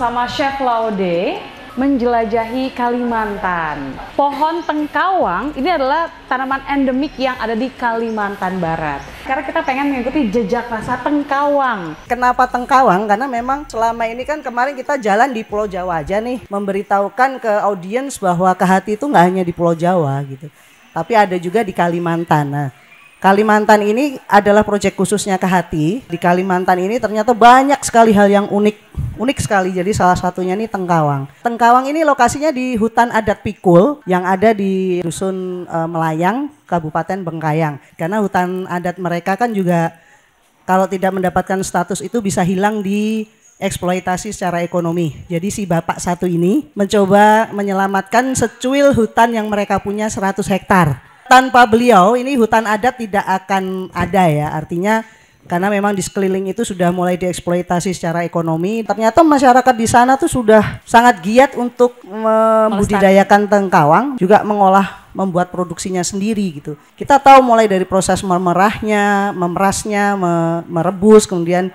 bersama Chef Laude menjelajahi Kalimantan. Pohon tengkawang ini adalah tanaman endemik yang ada di Kalimantan Barat. Karena kita pengen mengikuti jejak rasa tengkawang. Kenapa tengkawang? Karena memang selama ini kan kemarin kita jalan di Pulau Jawa aja nih, memberitahukan ke audiens bahwa Kehati itu nggak hanya di Pulau Jawa gitu, tapi ada juga di Kalimantan. Nah, Kalimantan ini adalah proyek khususnya Kehati. Di Kalimantan ini ternyata banyak sekali hal yang unik sekali. Jadi salah satunya ini tengkawang. Tengkawang ini lokasinya di hutan adat Pikul yang ada di Dusun Melayang, Kabupaten Bengkayang. Karena hutan adat mereka kan juga kalau tidak mendapatkan status itu bisa hilang di eksploitasi secara ekonomi. Jadi si bapak satu ini mencoba menyelamatkan secuil hutan yang mereka punya 100 hektar. Tanpa beliau ini hutan adat tidak akan ada ya, artinya karena memang di sekeliling itu sudah mulai dieksploitasi secara ekonomi. Ternyata masyarakat di sana tuh sudah sangat giat untuk membudidayakan tengkawang, juga membuat produksinya sendiri gitu. Kita tahu mulai dari proses memerahnya, memerasnya, merebus, kemudian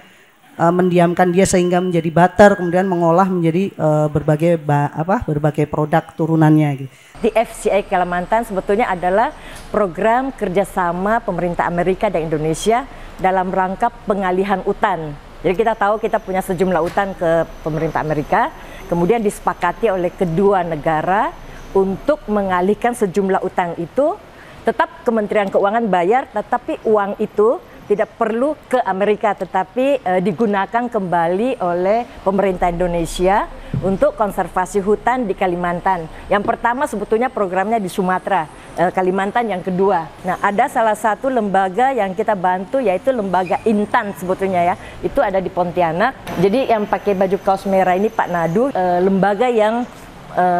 mendiamkan dia sehingga menjadi butter, kemudian mengolah menjadi berbagai produk turunannya gitu. Di FCI Kalimantan sebetulnya adalah program kerjasama pemerintah Amerika dan Indonesia dalam rangka pengalihan hutan. Jadi kita tahu kita punya sejumlah hutan ke pemerintah Amerika, kemudian disepakati oleh kedua negara untuk mengalihkan sejumlah hutan itu. Tetap Kementerian Keuangan bayar, tetapi uang itu tidak perlu ke Amerika, tetapi digunakan kembali oleh pemerintah Indonesia untuk konservasi hutan di Kalimantan. Yang pertama sebetulnya programnya di Sumatera, Kalimantan yang kedua. Nah, ada salah satu lembaga yang kita bantu yaitu lembaga Intan sebetulnya ya. Itu ada di Pontianak. Jadi yang pakai baju kaos merah ini Pak Nadu, lembaga yang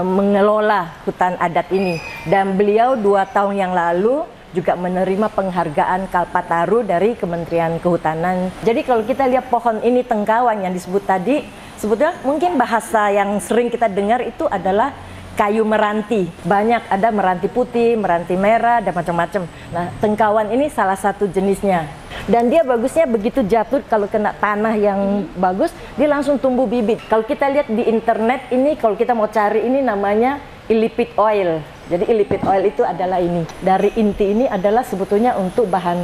mengelola hutan adat ini. Dan beliau 2 tahun yang lalu juga menerima penghargaan Kalpataru dari Kementerian Kehutanan. Jadi kalau kita lihat pohon ini tengkawang yang disebut tadi, sebetulnya mungkin bahasa yang sering kita dengar itu adalah kayu meranti. Banyak, ada meranti putih, meranti merah, dan macam-macam. Nah, tengkawang ini salah satu jenisnya. Dan dia bagusnya begitu jatuh kalau kena tanah yang bagus, dia langsung tumbuh bibit. Kalau kita lihat di internet ini, kalau kita mau cari ini namanya illipid oil. Jadi illipid oil itu adalah ini. Dari inti ini adalah sebetulnya untuk bahan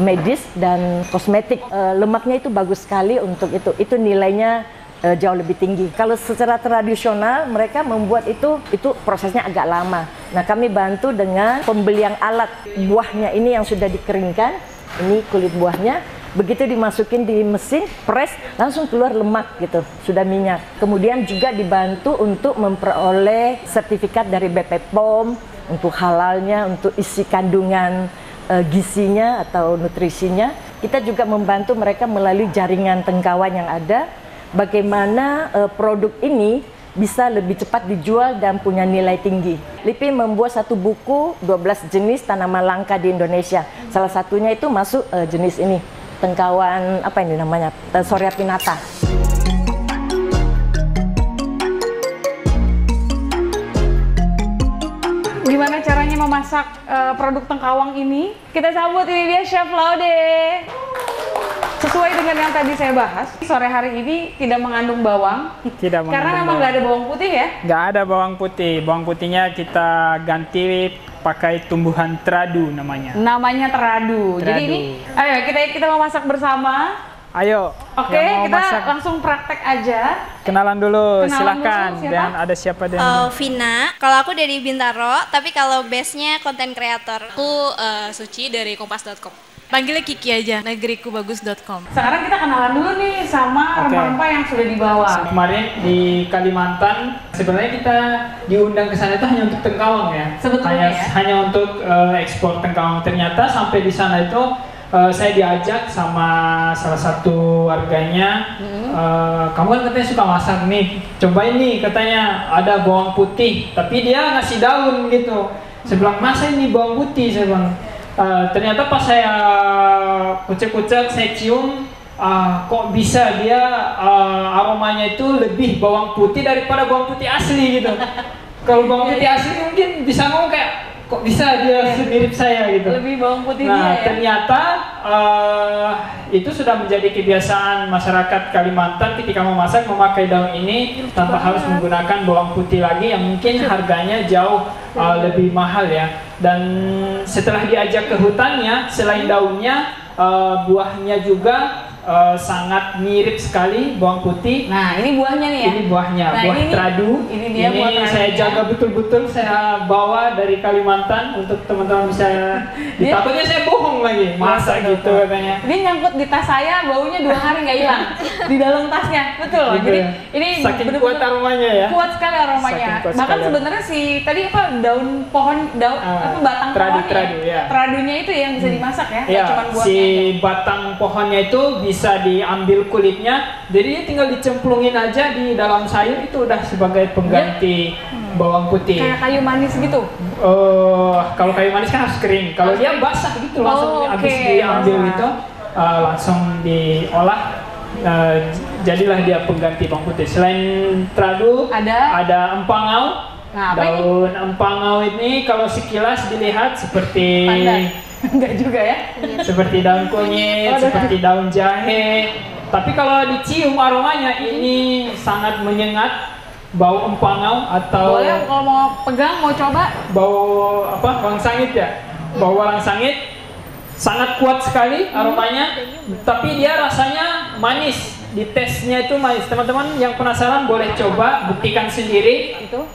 medis dan kosmetik. Lemaknya itu bagus sekali untuk itu. Itu nilainya jauh lebih tinggi. Kalau secara tradisional mereka membuat itu prosesnya agak lama. Nah, kami bantu dengan pembelian alat buahnya ini yang sudah dikeringkan. Ini kulit buahnya. Begitu dimasukin di mesin press, langsung keluar lemak gitu, sudah minyak. Kemudian juga dibantu untuk memperoleh sertifikat dari BP POM untuk halalnya, untuk isi kandungan gizinya atau nutrisinya. Kita juga membantu mereka melalui jaringan tengkawang yang ada, bagaimana produk ini bisa lebih cepat dijual dan punya nilai tinggi. LIPI membuat satu buku 12 jenis tanaman langka di Indonesia. Salah satunya itu masuk jenis ini. Tengkawang, apa ini namanya? Sorea pinnata. Gimana caranya memasak produk tengkawang ini? Kita sambut, ini dia Chef Laude. Sesuai dengan yang tadi saya bahas, sore hari ini tidak mengandung bawang. Tidak mengandung karena memang nggak ada bawang putih ya? Nggak ada bawang putih. Bawang putihnya kita ganti pakai tumbuhan teradu namanya. Namanya teradu. Jadi ini, ayo kita mau masak bersama. Ayo. Oke, kita langsung praktek aja. Kenalan dulu, silahkan. Dan ada siapa dan? Vina. Kalau aku dari Bintaro, tapi kalau base-nya konten kreator. Aku Suci dari kompas.com. Panggilnya Kiki aja, negerikubagus.com. Sekarang kita kenalan dulu nih sama rempah-rempah yang sudah dibawa. Kemarin di Kalimantan, sebenarnya kita diundang ke sana itu hanya untuk tengkawang ya. Sebetulnya hanya untuk ekspor tengkawang. Ternyata sampai di sana itu saya diajak sama salah satu warganya. Kamu kan katanya suka masak nih, cobain nih katanya ada bawang putih, tapi dia ngasih daun gitu. Saya bilang, masa ini bawang putih? Saya bilang. Ternyata pas saya kucek-kucek, saya cium, kok bisa dia aromanya itu lebih bawang putih daripada bawang putih asli gitu. Kalau bawang putih asli mungkin bisa ngomong kayak kok bisa dia mirip saya gitu. Lebih bawang putih Nah, dia ya. ternyata itu sudah menjadi kebiasaan masyarakat Kalimantan ketika memasak memakai daun ini tanpa harus menggunakan bawang putih lagi yang mungkin harganya jauh lebih mahal ya. Dan setelah diajak ke hutannya, selain daunnya, buahnya juga sangat mirip sekali bawang putih. Nah, ini buahnya nih ya. Ini buahnya, Nah, buah ini- tradu. ini dia buah tradunya. saya jaga betul-betul, saya bawa dari Kalimantan untuk teman-teman bisa. Dia- Takutnya saya bohong lagi, masa Betul, gitu betul. katanya. Ini nyangkut di tas saya, baunya 2 hari nggak hilang di dalam tasnya, betul. Gitu Jadi ya. ini Saking bener-bener kuat aromanya ya. kuat sekali aromanya. Saking kuat Bahkan sekali. sebenarnya si tadi apa daun pohon batang Tradu, pohonnya, tradu, ya. tradunya itu yang bisa dimasak ya, nggak Ya, cuma buahnya. si aja. batang pohonnya itu bisa diambil kulitnya, jadi dia tinggal dicemplungin aja di dalam sayur, itu udah sebagai pengganti bawang putih. Kayak kayu manis gitu. Kalau kayu manis kan harus kering. Kalau dia basah gitu langsung Oh, habis oke, diambil basah. itu langsung diolah. Jadilah dia pengganti bawang putih. Selain tradu ada empangau. Nah, apa ini? Daun empangau ini kalau sekilas dilihat seperti Pandan. Enggak juga ya. seperti daun kunyit, Oh, seperti daun jahe. Tapi kalau dicium aromanya ini sangat menyengat, bau empangau atau Boleh kalau mau pegang, mau coba. bau apa? Walang sangit ya. Bau walang sangit sangat kuat sekali aromanya, tapi dia rasanya manis. Di tesnya itu manis. Teman-teman yang penasaran boleh coba, buktikan sendiri. Itu.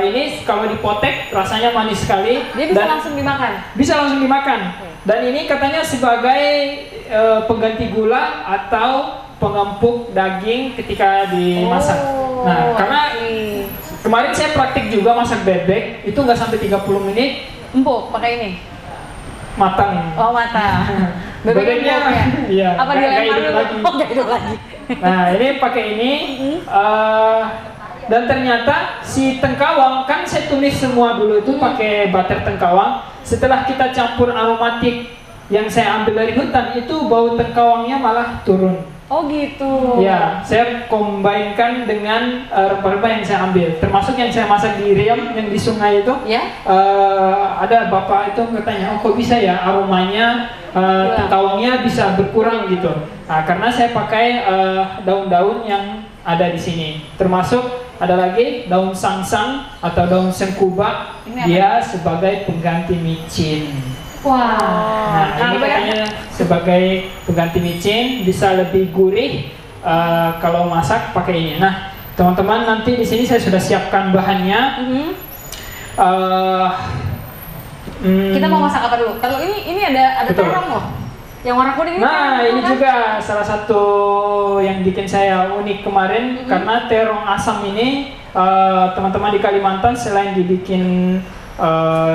Ini kalau dipotek rasanya manis sekali. Dia bisa langsung dimakan. Bisa langsung dimakan. Dan ini katanya sebagai pengganti gula atau pengempuk daging ketika dimasak. Oh, Nah, karena oke. kemarin saya praktik juga masak bebek, itu nggak sampai 30 menit Empuk pakai ini. matang. Oh, mata. Bebeknya, empuk ya? iya, Apa nggak dilempar hidup dulu? lagi. Oh, nggak hidup lagi. Nah, ini pakai ini. Dan ternyata si tengkawang, kan saya tulis semua dulu itu pakai butter tengkawang. Setelah kita campur aromatik yang saya ambil dari hutan, itu bau tengkawangnya malah turun. Oh gitu. Ya, saya combine-kan dengan rempah-rempah yang saya ambil, termasuk yang saya masak di Riam yang di sungai itu. Ya. Ada bapak itu katanya, oh kok bisa ya aromanya tengkawangnya bisa berkurang gitu. Nah, karena saya pakai daun-daun yang ada di sini, termasuk ada lagi daun sangsang atau daun sengkuba, Ini apa? dia sebagai pengganti micin. Wah. Nah, ini katanya sebagai pengganti micin, bisa lebih gurih kalau masak pakai ini. Nah, teman-teman nanti di sini saya sudah siapkan bahannya. Kita mau masak apa dulu? Kalau ini ada Betul. terong loh. Yang warna kuning ini. Nah, terong ini kan? juga salah satu yang bikin saya unik kemarin, karena terong asam ini teman-teman di Kalimantan selain dibikin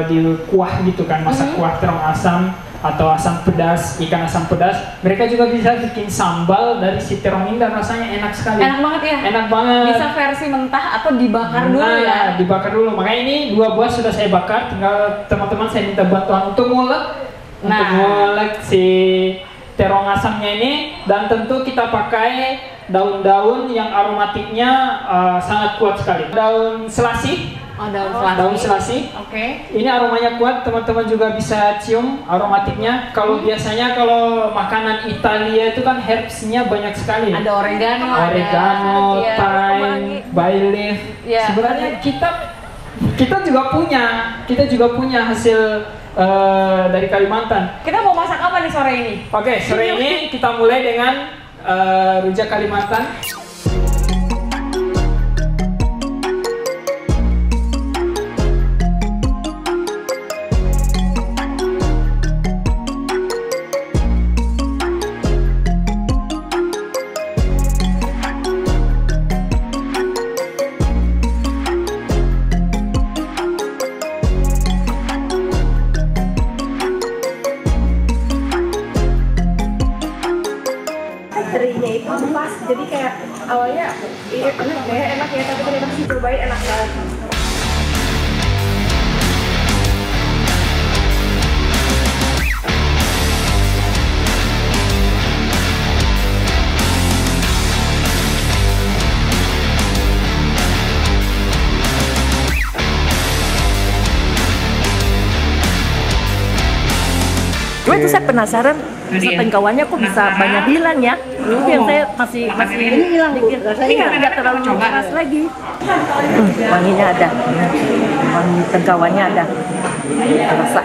di kuah gitu kan, masak kuah terong asam atau asam pedas, ikan asam pedas, mereka juga bisa bikin sambal dari si terong ini dan rasanya enak sekali. Enak banget ya. Enak banget. Bisa versi mentah atau dibakar dulu Nah, ya. dibakar dulu. Makanya ini 2 buah sudah saya bakar, tinggal teman-teman saya minta bantuan untuk ngulek. Untuk Nah. ngulek si terong asamnya ini, dan tentu kita pakai daun-daun yang aromatiknya sangat kuat sekali. Daun selasih. Oh, daun selasih. Daun selasih. Oke. Ini aromanya kuat, teman-teman juga bisa cium aromatiknya. Kalau biasanya kalau makanan Italia itu kan herbsnya banyak sekali. Ada oregano, Oregano, ada thyme, bay leaf. Ya. Sebenarnya kita juga punya hasil dari Kalimantan. Kita mau masak apa nih sore ini? Oke, sore ini kita mulai dengan rujak Kalimantan. terinya itu pas, jadi kayak awalnya enak ya, tapi ternyata sih cobain enak banget. Cuma itu saya penasaran, rasa tengkawannya kok bisa banyak hilang ya? Itu yang saya masih Ini hilang, Bu. Rasanya iya, nggak terlalu keras lagi. Wanginya ada, wangi tengkawannya ada, rasa.